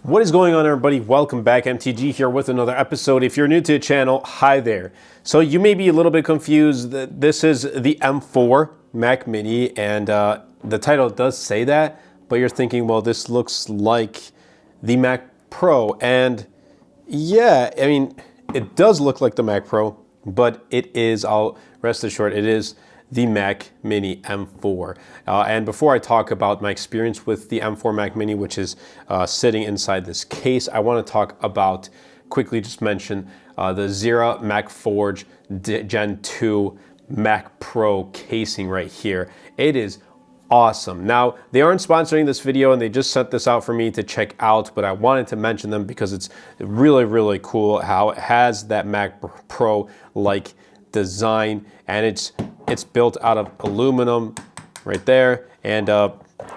What is going on, everybody? Welcome back. MTG here with another episode. If you're new to the channel, hi there. So you may be a little bit confused. This is the M4 Mac Mini, and the title does say that, but you're thinking, well, this looks like the Mac Pro. And yeah, I mean, it does look like the Mac Pro, but it is, I'll rest assured, it is the Mac Mini M4. And before I talk about my experience with the M4 Mac Mini, which is sitting inside this case, I want to talk about, quickly just mention, the Zera Mac Forge Gen 2 Mac Pro casing right here. It is awesome. Now, they aren't sponsoring this video and they just sent this out for me to check out, but I wanted to mention them because it's really, really cool how it has that Mac Pro-like design, and it's built out of aluminum right there, and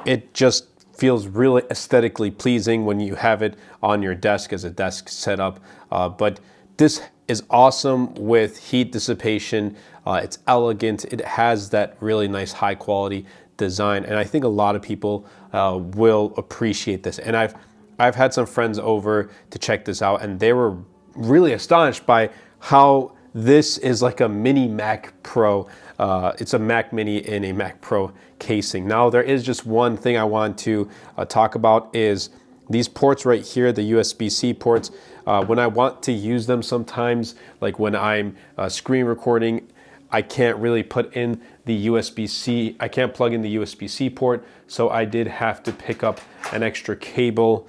it just feels really aesthetically pleasing when you have it on your desk as a desk setup. But this is awesome with heat dissipation. It's elegant. It has that really nice high quality design, and I think a lot of people will appreciate this. And I've had some friends over to check this out, and they were really astonished by how this is like a mini Mac Pro. It's a Mac Mini in a Mac Pro casing. Now, there is just one thing I want to talk about is these ports right here, the USB-C ports. When I want to use them sometimes, like when I'm screen recording, I can't really put in the USB-C, I can't plug in the USB-C port, so I did have to pick up an extra cable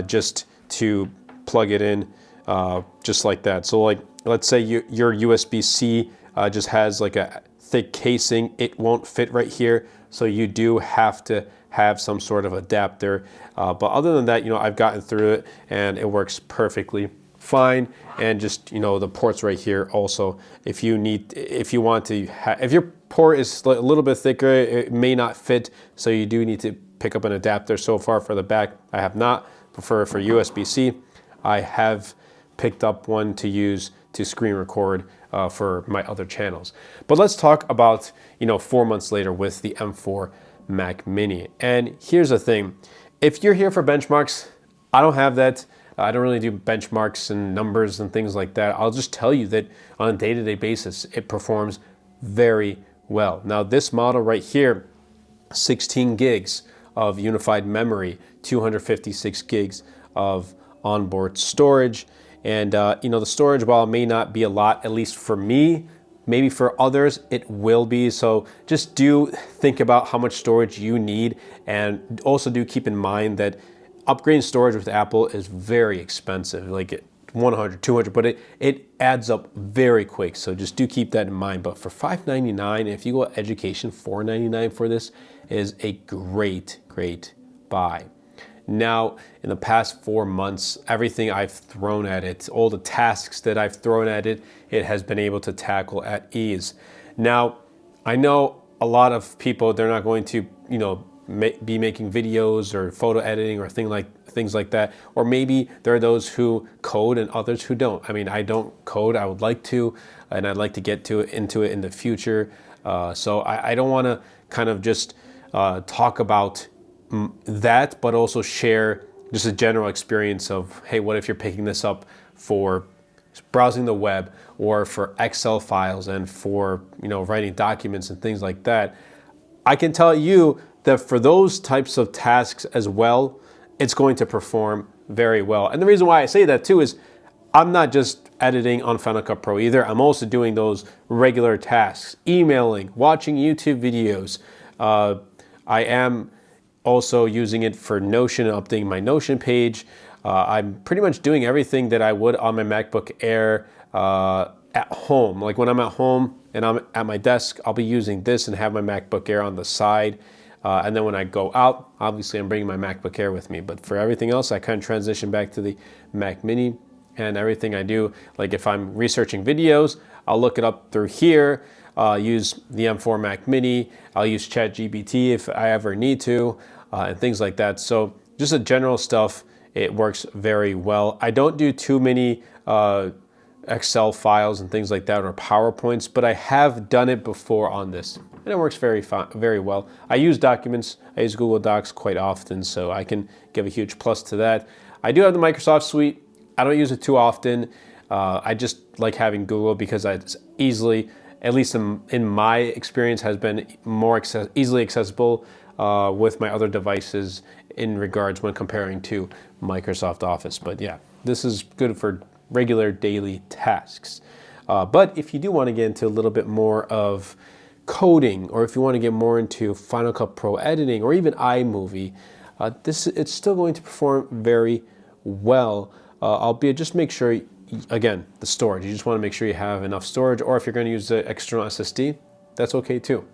just to plug it in, just like that. So like, let's say your USB-C just has like a thick casing, it won't fit right here, so you do have to have some sort of adapter. But other than that, I've gotten through it and it works perfectly fine. And just, the ports right here also, if you want to, if your port is a little bit thicker, it may not fit, so you do need to pick up an adapter. So far for the back, I have not. But for USB-C, I have picked up one to use to screen record for my other channels. But let's talk about, 4 months later with the M4 Mac Mini. And here's the thing, if you're here for benchmarks, I don't have that. I don't really do benchmarks and numbers and things like that. I'll just tell you that on a day-to-day basis, it performs very well. Now, this model right here, 16 gigs of unified memory, 256 gigs of onboard storage. And the storage, while it may not be a lot, at least for me, maybe for others, it will be. So just do think about how much storage you need, and also do keep in mind that upgrading storage with Apple is very expensive, like 100, 200, but it adds up very quick. So just do keep that in mind. But for $599, if you go education, $499 for this is a great, great buy. Now, in the past 4 months, everything I've thrown at it, all the tasks that I've thrown at it, it has been able to tackle at ease. Now, I know a lot of people, they're not going to, be making videos or photo editing or things like that. Or maybe there are those who code and others who don't. I mean, I don't code. I would like to, and I'd like to get into it in the future. So I don't want to kind of just talk about that, but also share just a general experience of, hey, what if you're picking this up for browsing the web or for Excel files and for, writing documents and things like that. I can tell you that for those types of tasks as well, it's going to perform very well. And the reason why I say that too is I'm not just editing on Final Cut Pro either. I'm also doing those regular tasks, emailing, watching YouTube videos. I am also using it for Notion and updating my Notion page. I'm pretty much doing everything that I would on my MacBook Air at home. Like when I'm at home and I'm at my desk, I'll be using this and have my MacBook Air on the side. And then when I go out, obviously I'm bringing my MacBook Air with me. But for everything else, I kind of transition back to the Mac Mini. And everything I do, like if I'm researching videos, I'll look it up through here, use the M4 Mac Mini, I'll use ChatGPT if I ever need to, and things like that. So just the general stuff, it works very well. I don't do too many Excel files and things like that, or PowerPoints, but I have done it before on this, and it works very well. I use documents, I use Google Docs quite often, so I can give a huge plus to that. I do have the Microsoft suite. I don't use it too often. I just like having Google because it's easily, at least in my experience, has been more easily accessible with my other devices in regards when comparing to Microsoft Office. But yeah, this is good for regular daily tasks. But if you do want to get into a little bit more of coding, or if you want to get more into Final Cut Pro editing, or even iMovie, it's still going to perform very well, albeit just make sure, again, the storage. You just want to make sure you have enough storage, or if you're going to use the external SSD, that's okay too.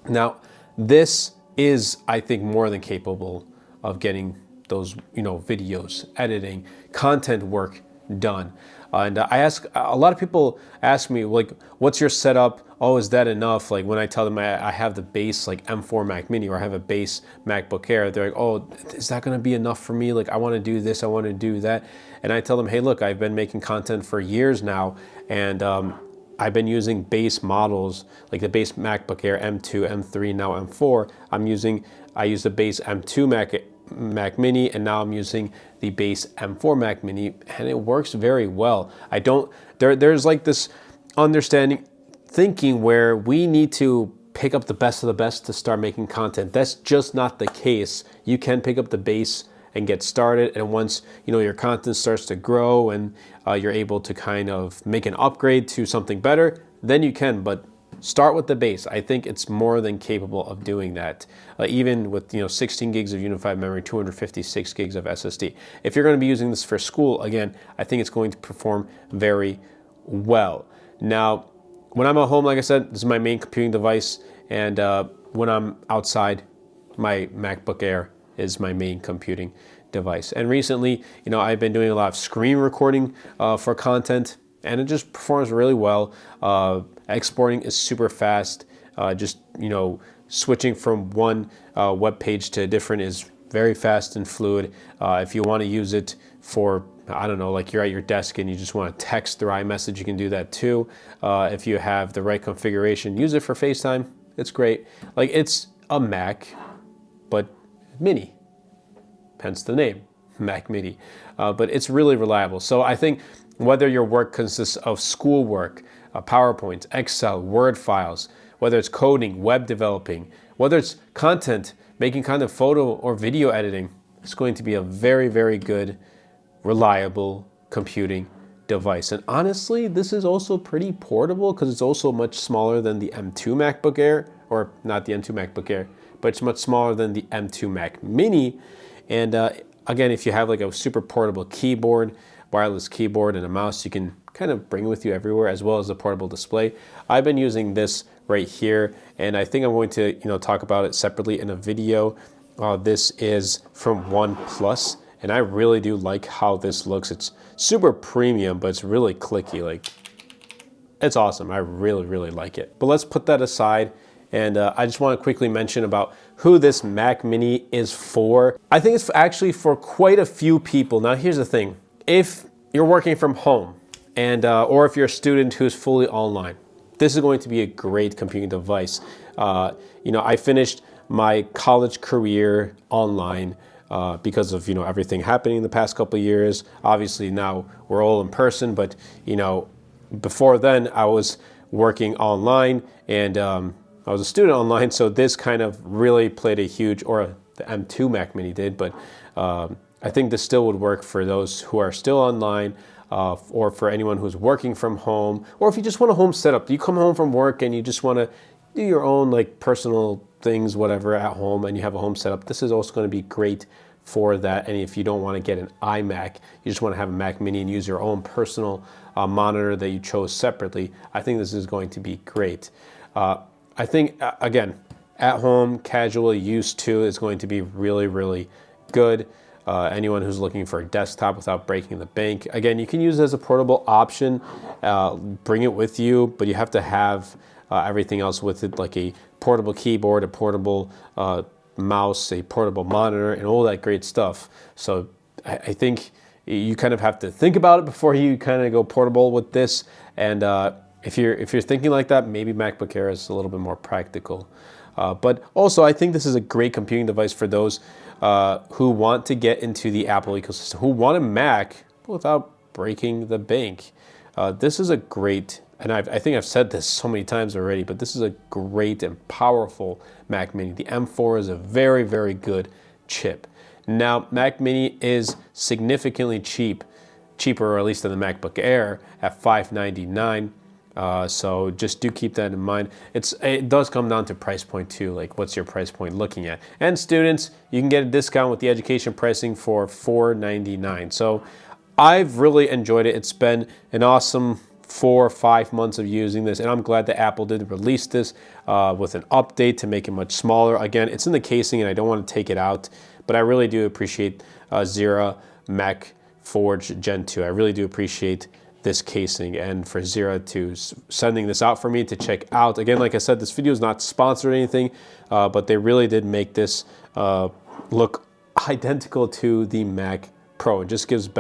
Now, this is, I think, more than capable of getting those, videos, editing, content work done. And a lot of people ask me, like, what's your setup? Oh, is that enough? Like when I tell them I have the base like M4 Mac Mini, or I have a base MacBook Air, they're like, oh, is that gonna be enough for me? Like I wanna do this, I wanna do that. And I tell them, hey, look, I've been making content for years now, and I've been using base models, like the base MacBook Air M2, M3, now M4. I use the base M2 Mac Mini, and now I'm using the base M4 Mac Mini, and it works very well. There's like this thinking where we need to pick up the best of the best to start making content. That's just not the case. You can pick up the base and get started, and once your content starts to grow and you're able to kind of make an upgrade to something better, then you can, but start with the base. I think it's more than capable of doing that, even with 16 gigs of unified memory, 256 gigs of SSD. If you're going to be using this for school, again, I think it's going to perform very well. Now, when I'm at home, like I said, this is my main computing device, and when I'm outside, my MacBook Air is my main computing device. And recently, I've been doing a lot of screen recording for content, and it just performs really well. Exporting is super fast. Just switching from one web page to a different is very fast and fluid. If you want to use it for, I don't know, like you're at your desk and you just want to text through iMessage, you can do that too. If you have the right configuration, use it for FaceTime. It's great. Like, it's a Mac, but mini, hence the name, Mac Mini. But it's really reliable. So I think whether your work consists of schoolwork, PowerPoint, Excel, Word files, whether it's coding, web developing, whether it's content, making kind of photo or video editing, it's going to be a very, very good, reliable computing device. And honestly, this is also pretty portable because it's also much smaller than the M2 MacBook Air, or not the M2 MacBook Air, but it's much smaller than the M2 Mac Mini. And again, if you have like a super portable keyboard, wireless keyboard, and a mouse, you can kind of bring it with you everywhere, as well as a portable display. I've been using this right here, and I think I'm going to talk about it separately in a video. This is from OnePlus, and I really do like how this looks. It's super premium, but it's really clicky. Like, it's awesome. I really, really like it. But let's put that aside, and I just want to quickly mention about who this Mac Mini is for. I think it's actually for quite a few people. Now, here's the thing. If you're working from home, and or if you're a student who's fully online, this is going to be a great computing device. I finished my college career online because of everything happening in the past couple of years. Obviously now we're all in person, but before then I was working online, and I was a student online, so this kind of really played a huge, or the M2 Mac Mini did, but I think this still would work for those who are still online, or for anyone who's working from home, or if you just want a home setup. You come home from work and you just want to do your own like personal things, whatever, at home, and you have a home setup. This is also going to be great for that. And if you don't want to get an iMac, you just want to have a Mac Mini and use your own personal monitor that you chose separately, I think this is going to be great. I think, again, at home, casual use too is going to be really, really good. Anyone who's looking for a desktop without breaking the bank, again, you can use it as a portable option. Bring it with you, but you have to have everything else with it, like a portable keyboard, a portable mouse, a portable monitor, and all that great stuff. So I think you kind of have to think about it before you kind of go portable with this. And if you're thinking like that, maybe MacBook Air is a little bit more practical. But also, I think this is a great computing device for those who want to get into the Apple ecosystem, who want a Mac without breaking the bank. This is a great, and I think I've said this so many times already, but this is a great and powerful Mac Mini. The M4 is a very, very good chip. Now, Mac Mini is significantly cheaper, or at least than the MacBook Air, at $599. So just do keep that in mind. It does come down to price point too, like what's your price point looking at. And students, you can get a discount with the education pricing for $499. So I've really enjoyed it. It's been an awesome 4 or 5 months of using this, and I'm glad that Apple did release this with an update to make it much smaller. Again, it's in the casing and I don't want to take it out, but I really do appreciate Zira Mac Forge Gen 2. I really do appreciate this casing, and for Zira to sending this out for me to check out. Again, like I said, this video is not sponsored or anything, but they really did make this look identical to the Mac Pro. It just gives a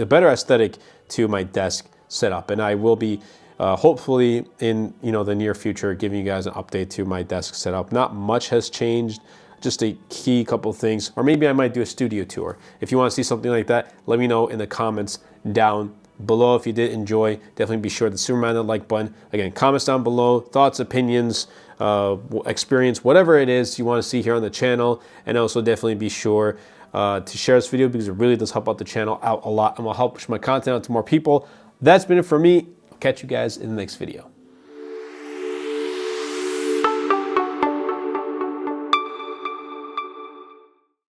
better aesthetic to my desk setup, and I will be hopefully in the near future giving you guys an update to my desk setup. Not much has changed, just a key couple things, or maybe I might do a studio tour. If you want to see something like that, let me know in the comments down below. If you did enjoy, definitely be sure to superman that like button. Again, comments down below, thoughts, opinions, experience, whatever it is you want to see here on the channel. And also definitely be sure to share this video, because it really does help out the channel out a lot and will help push my content out to more people. That's been it for me. I'll catch you guys in the next video.